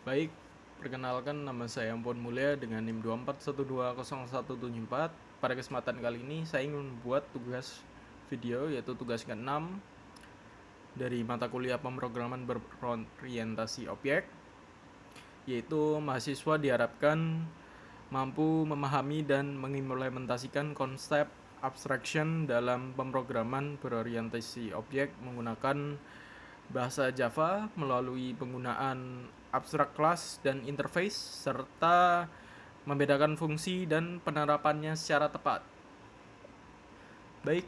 Baik, perkenalkan nama saya Ampon Mulia dengan NIM 24120174. Pada kesempatan kali ini saya ingin membuat tugas video yaitu tugas ke-6 dari mata kuliah pemrograman berorientasi objek, yaitu mahasiswa diharapkan mampu memahami dan mengimplementasikan konsep abstraction dalam pemrograman berorientasi objek menggunakan bahasa Java melalui penggunaan abstract class dan interface serta membedakan fungsi dan penerapannya secara tepat. Baik,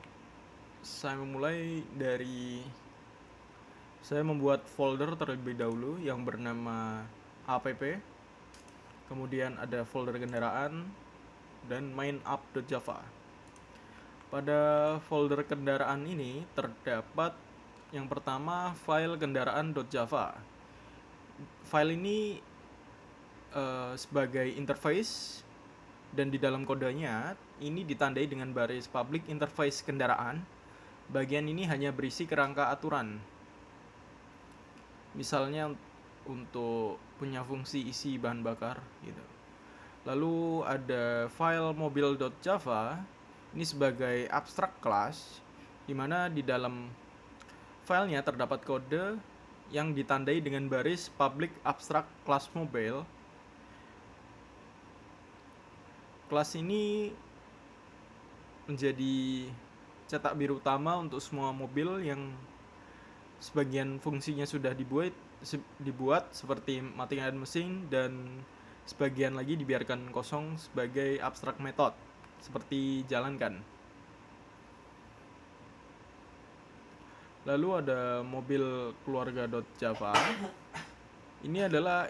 saya memulai dari saya membuat folder terlebih dahulu yang bernama app, kemudian ada folder kendaraan dan main app.java. Pada folder kendaraan ini terdapat yang pertama file kendaraan.java. File ini sebagai interface dan di dalam kodenya ini ditandai dengan baris public interface kendaraan. Bagian ini hanya berisi kerangka aturan. Misalnya untuk punya fungsi isi bahan bakar gitu. Lalu ada file mobil.java, ini sebagai abstract class di mana di dalam filenya terdapat kode yang ditandai dengan baris public abstract class mobile. Kelas ini menjadi cetak biru utama untuk semua mobil yang sebagian fungsinya sudah dibuat seperti matikan mesin, dan sebagian lagi dibiarkan kosong sebagai abstract method seperti jalankan. Lalu ada mobil keluarga.java. Ini adalah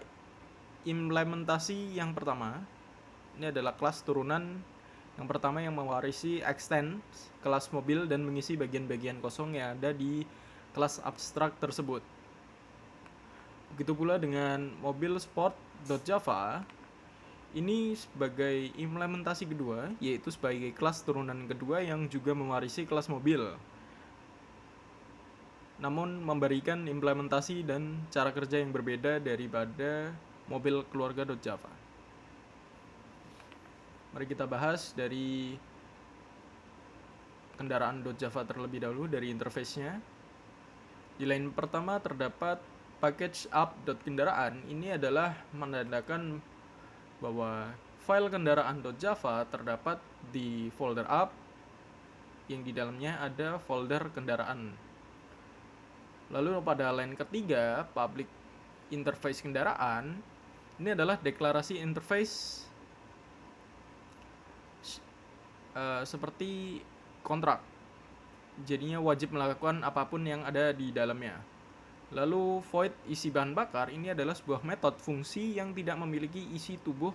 implementasi yang pertama. Ini adalah kelas turunan yang pertama yang mewarisi extend kelas mobil dan mengisi bagian-bagian kosong yang ada di kelas abstrak tersebut. Begitu pula dengan mobil sport.java. Ini sebagai implementasi kedua, yaitu sebagai kelas turunan kedua yang juga mewarisi kelas mobil, namun memberikan implementasi dan cara kerja yang berbeda daripada mobil keluarga.java. Mari kita bahas dari kendaraan.java terlebih dahulu, dari interface-nya. Di line pertama terdapat package app.kendaraan. Ini adalah menandakan bahwa file kendaraan.java terdapat di folder app yang di dalamnya ada folder kendaraan. Lalu pada line ketiga, public interface kendaraan, ini adalah deklarasi interface seperti kontrak. Jadinya wajib melakukan apapun yang ada di dalamnya. Lalu void isi bahan bakar, ini adalah sebuah metode fungsi yang tidak memiliki isi tubuh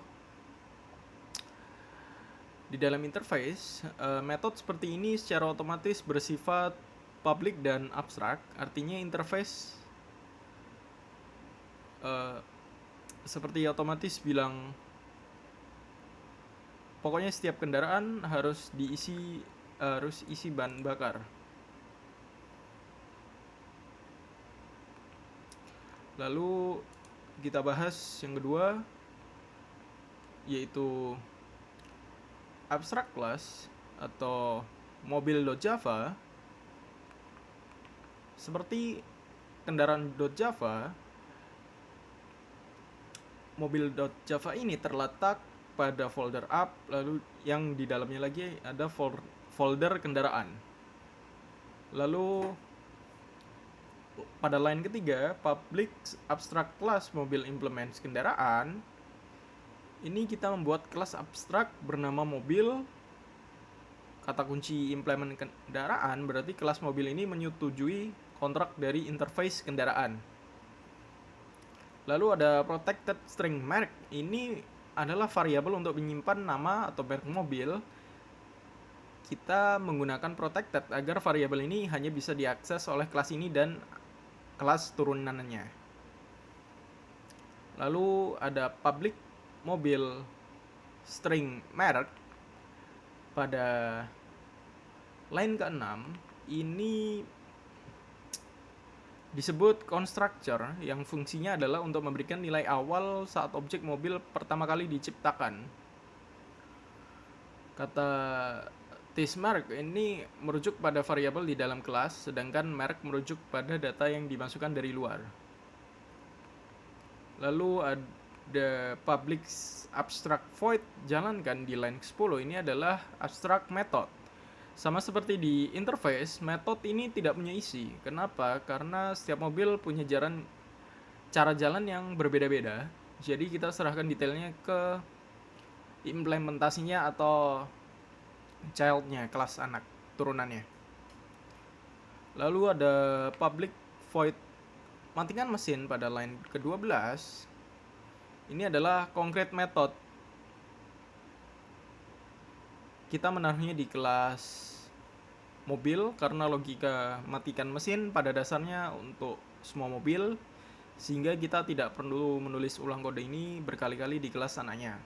di dalam interface. Metode seperti ini secara otomatis bersifat public dan abstrak. Artinya interface seperti otomatis bilang pokoknya setiap kendaraan harus isi bahan bakar. Lalu kita bahas yang kedua, yaitu abstract class atau mobil.java. Seperti kendaraan.java, mobil.java ini terletak pada folder app, lalu yang di dalamnya lagi ada folder kendaraan. Lalu pada line ketiga, public abstract class mobil implements kendaraan, ini kita membuat kelas abstrak bernama mobil. Kata kunci implement kendaraan berarti kelas mobil ini menyetujui kontrak dari interface kendaraan. Lalu ada protected string merek. Ini adalah variabel untuk menyimpan nama atau merek mobil. Kita menggunakan protected agar variabel ini hanya bisa diakses oleh kelas ini dan kelas turunannya. Lalu ada public mobil string merek. Pada line ke-6 ini disebut constructor yang fungsinya adalah untuk memberikan nilai awal saat objek mobil pertama kali diciptakan. Kata thisMark ini merujuk pada variabel di dalam kelas, sedangkan mark merujuk pada data yang dimasukkan dari luar. Lalu ada public abstract void jalankan di line 10. Ini adalah abstract method. Sama seperti di interface, metode ini tidak punya isi. Kenapa? Karena setiap mobil punya cara jalan yang berbeda-beda. Jadi kita serahkan detailnya ke implementasinya atau childnya, kelas anak, turunannya. Lalu ada public void matikan mesin pada line ke-12. Ini adalah concrete method. Kita menaruhnya di kelas mobil karena logika matikan mesin pada dasarnya untuk semua mobil, sehingga kita tidak perlu menulis ulang kode ini berkali-kali di kelas anaknya.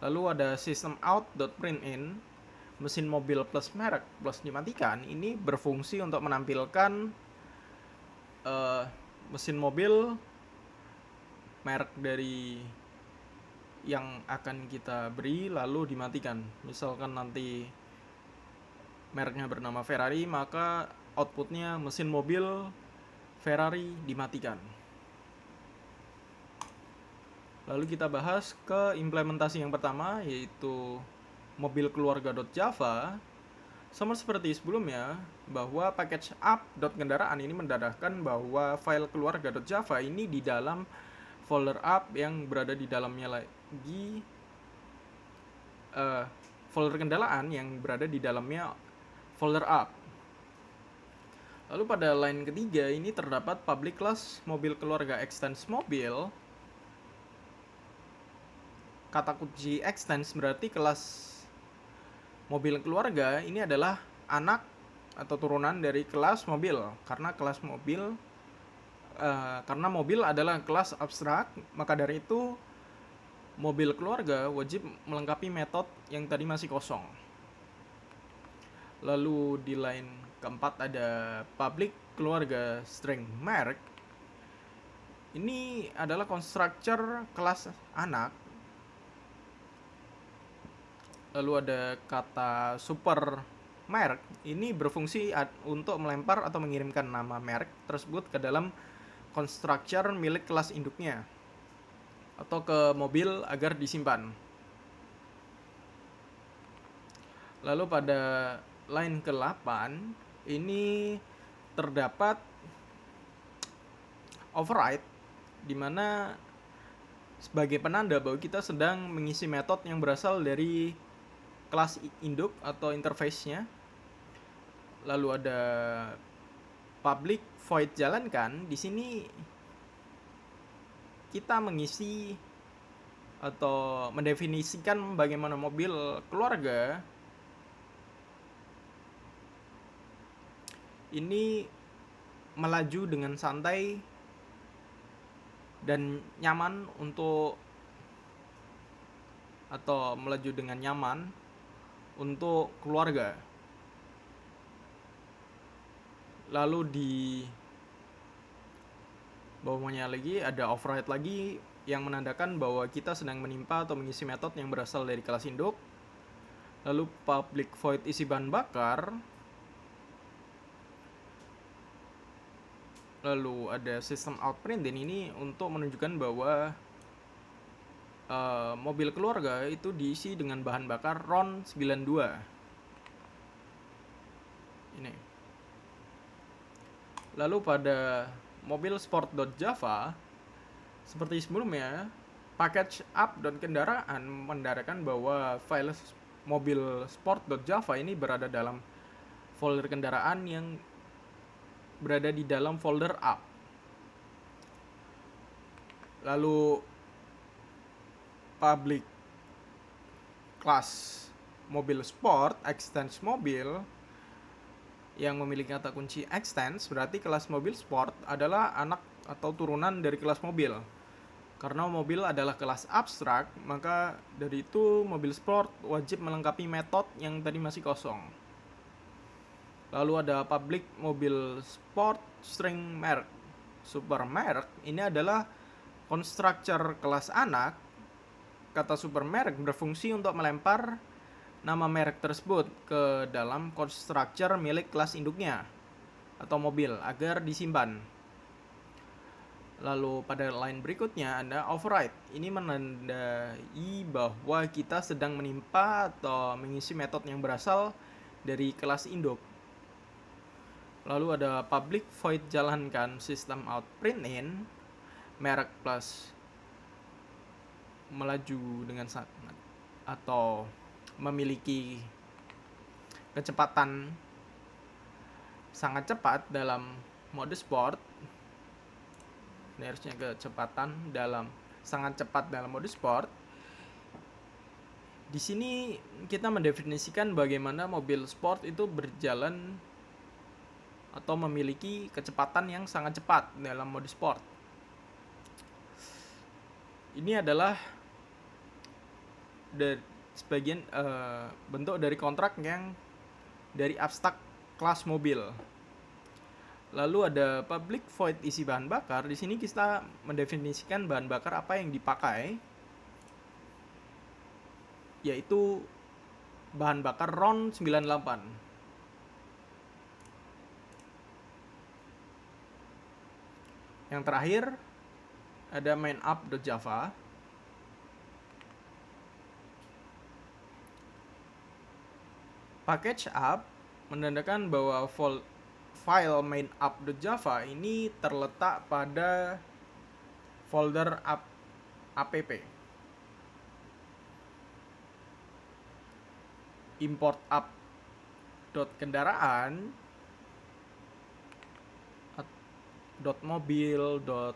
Lalu ada systemout.println, mesin mobil plus merek plus dimatikan. Ini berfungsi untuk menampilkan mesin mobil merek dari yang akan kita beri lalu dimatikan. Misalkan nanti mereknya bernama Ferrari, maka outputnya mesin mobil Ferrari dimatikan. Lalu kita bahas ke implementasi yang pertama, yaitu mobil keluarga.java. Sama seperti sebelumnya, bahwa package app.kendaraan ini mendadahkan bahwa file keluarga.java ini di dalam folder app yang berada di dalamnya lagi folder kendaraan yang berada di dalamnya folder app. Lalu pada line ketiga ini terdapat public class mobil keluarga extends mobil. Kata kunci extends berarti kelas mobil keluarga ini adalah anak atau turunan dari kelas mobil. Karena mobil adalah kelas abstrak, maka dari itu mobil keluarga wajib melengkapi metode yang tadi masih kosong. Lalu di line keempat ada public keluarga string merek. Ini adalah constructor kelas anak. Lalu ada kata super merek. Ini berfungsi untuk melempar atau mengirimkan nama merek tersebut ke dalam constructor milik kelas induknya atau ke mobil agar disimpan. Lalu pada line ke-8 ini terdapat override, di mana sebagai penanda bahwa kita sedang mengisi metode yang berasal dari kelas induk atau interface-nya. Lalu ada public void jalankan. Di sini kita mengisi atau mendefinisikan bagaimana mobil keluarga ini melaju dengan santai dan nyaman melaju dengan nyaman untuk keluarga. Lalu di bawahnya lagi ada override lagi yang menandakan bahwa kita sedang menimpa atau mengisi metode yang berasal dari kelas induk. Lalu public void isi bahan bakar. Lalu ada system out print, dan ini untuk menunjukkan bahwa mobil keluarga itu diisi dengan bahan bakar RON 92. Ini. Lalu pada mobil sport.java seperti sebelumnya, package app.kendaraan menandakan bahwa file mobil sport.java ini berada dalam folder kendaraan yang berada di dalam folder app. Lalu public class mobil sport extends mobil yang memiliki kata kunci extends berarti kelas mobil sport adalah anak atau turunan dari kelas mobil. Karena mobil adalah kelas abstrak, maka dari itu mobil sport wajib melengkapi metode yang tadi masih kosong. Lalu ada public mobil sport string merek. Super merek ini adalah konstruktor kelas anak. Kata super merek berfungsi untuk melempar nama merek tersebut ke dalam konstruktor milik kelas induknya atau mobil agar disimpan. Lalu pada line berikutnya ada override. Ini menandai bahwa kita sedang menimpa atau mengisi metode yang berasal dari kelas induk. Lalu ada public void jalankan sistem out printin merek plus melaju dengan sangat atau memiliki kecepatan sangat cepat dalam mode sport. Ini harusnya kecepatan sangat cepat dalam mode sport. Di sini kita mendefinisikan bagaimana mobil sport itu berjalan atau memiliki kecepatan yang sangat cepat dalam mode sport. Ini adalah sebagian bentuk dari kontrak yang dari abstrak kelas mobil. Lalu ada public void isi bahan bakar. Di sini kita mendefinisikan bahan bakar apa yang dipakai, yaitu bahan bakar RON 98. Yang terakhir ada mainup.java. Package up menandakan bahwa file mainup.java ini terletak pada folder app. Import app.kendaraan, .mobil,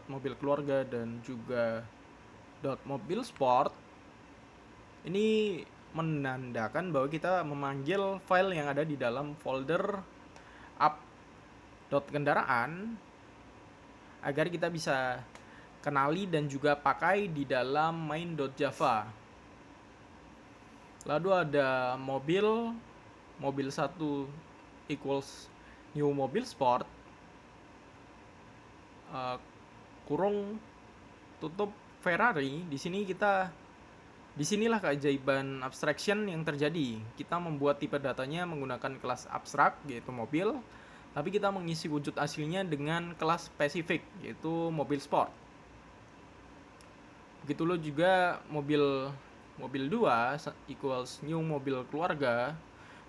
.mobil keluarga, dan juga .mobil sport ini menandakan bahwa kita memanggil file yang ada di dalam folder app.kendaraan agar kita bisa kenali dan juga pakai di dalam main.java. Lalu ada mobil 1 equals new mobil sport kurung tutup Ferrari. Disinilah keajaiban abstraction yang terjadi. Kita membuat tipe datanya menggunakan kelas abstrak yaitu mobil, tapi kita mengisi wujud aslinya dengan kelas spesifik yaitu mobil sport. Begitulah juga mobil 2 equals new mobil keluarga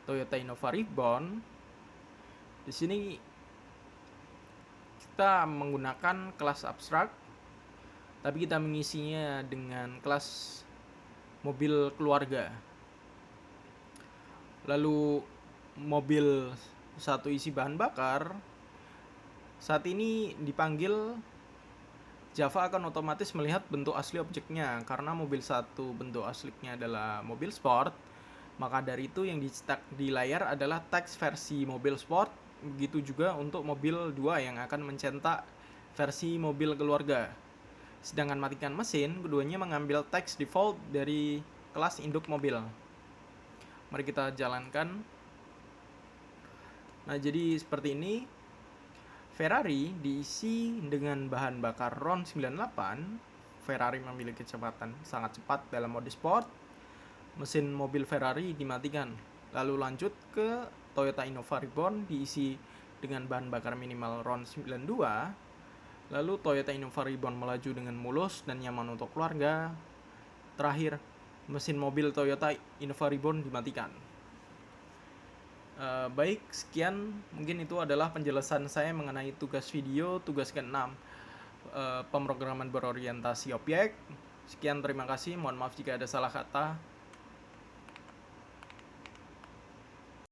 Toyota Innova Reborn. Di sini kita menggunakan kelas abstrak, tapi kita mengisinya dengan kelas mobil keluarga. Lalu mobil 1 isi bahan bakar saat ini dipanggil Java akan otomatis melihat bentuk asli objeknya. Karena mobil 1 bentuk aslinya adalah mobil sport, maka dari itu yang dicetak di layar adalah teks versi mobil sport. Begitu juga untuk mobil 2 yang akan mencetak versi mobil keluarga. Sedangkan matikan mesin, keduanya mengambil teks default dari kelas induk mobil. Mari kita jalankan. Nah, jadi seperti ini. Ferrari diisi dengan bahan bakar RON 98. Ferrari memiliki kecepatan sangat cepat dalam mode sport. Mesin mobil Ferrari dimatikan. Lalu lanjut ke Toyota Innova Reborn diisi dengan bahan bakar minimal RON 92. Lalu Toyota Innova Reborn melaju dengan mulus dan nyaman untuk keluarga. Terakhir, mesin mobil Toyota Innova Reborn dimatikan. Baik, sekian mungkin itu adalah penjelasan saya mengenai tugas video tugas ke-6 pemrograman berorientasi objek. Sekian, terima kasih, mohon maaf jika ada salah kata.